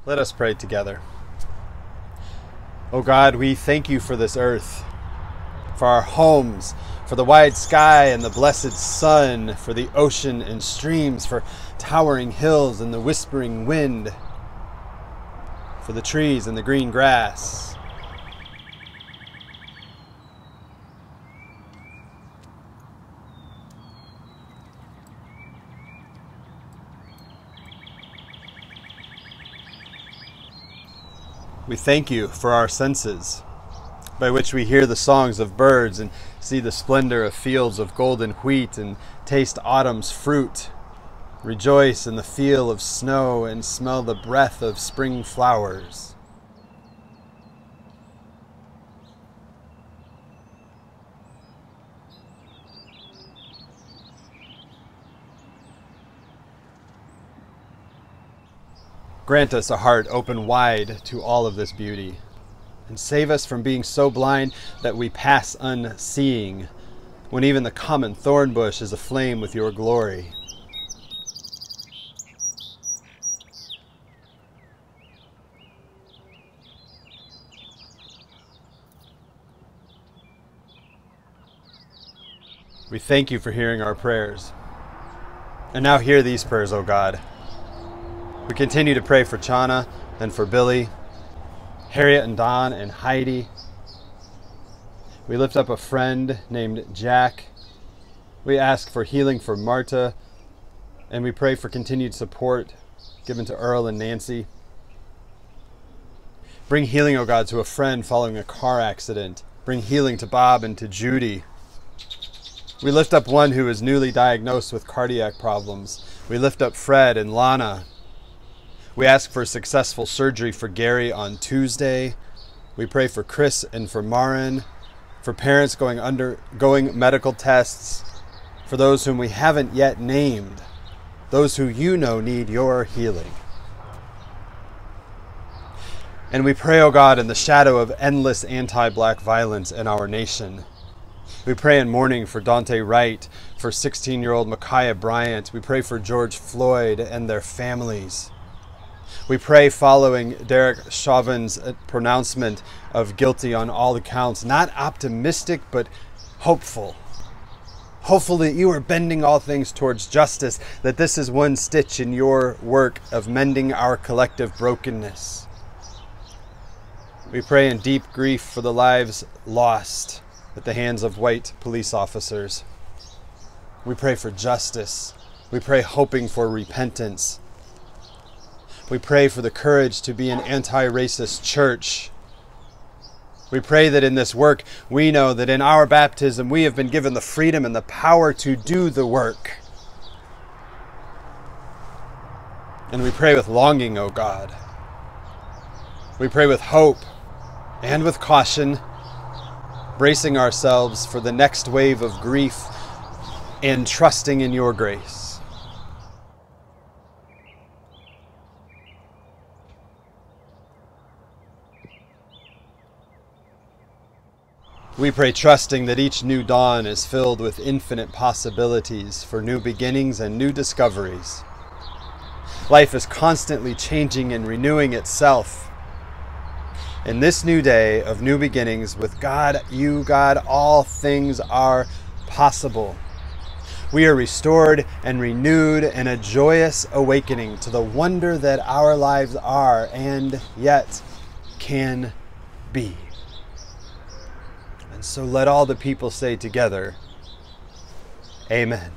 Let us pray together. O God, we thank you for this earth, for our homes, for the wide sky and the blessed sun, for the ocean and streams, for towering hills and the whispering wind, for the trees and the green grass. We thank you for our senses, by which we hear the songs of birds and see the splendor of fields of golden wheat and taste autumn's fruit, rejoice in the feel of snow and smell the breath of spring flowers. Grant us a heart open wide to all of this beauty, and save us from being so blind that we pass unseeing, when even the common thorn bush is aflame with your glory. We thank you for hearing our prayers. And now hear these prayers, O God. We continue to pray for Chana and for Billy, Harriet and Don and Heidi. We lift up a friend named Jack. We ask for healing for Marta, and we pray for continued support given to Earl and Nancy. Bring healing, O God, to a friend following a car accident. Bring healing to Bob and to Judy. We lift up one who is newly diagnosed with cardiac problems. We lift up Fred and Lana. We ask for successful surgery for Gary on Tuesday. We pray for Chris and for Marin, for parents undergoing medical tests, for those whom we haven't yet named, those who you know need your healing. And we pray, O God, in the shadow of endless anti-Black violence in our nation. We pray in mourning for Dante Wright, for 16-year-old Micaiah Bryant. We pray for George Floyd and their families. We pray following Derek Chauvin's pronouncement of guilty on all accounts, not optimistic, but hopeful. Hopeful that you are bending all things towards justice, that this is one stitch in your work of mending our collective brokenness. We pray in deep grief for the lives lost at the hands of white police officers. We pray for justice. We pray hoping for repentance. We pray for the courage to be an anti-racist church. We pray that in this work, we know that in our baptism, we have been given the freedom and the power to do the work. And we pray with longing, O God. We pray with hope and with caution, bracing ourselves for the next wave of grief and trusting in your grace. We pray trusting that each new dawn is filled with infinite possibilities for new beginnings and new discoveries. Life is constantly changing and renewing itself. In this new day of new beginnings with God, you, God, all things are possible. We are restored and renewed in a joyous awakening to the wonder that our lives are and yet can be. And so let all the people say together, Amen.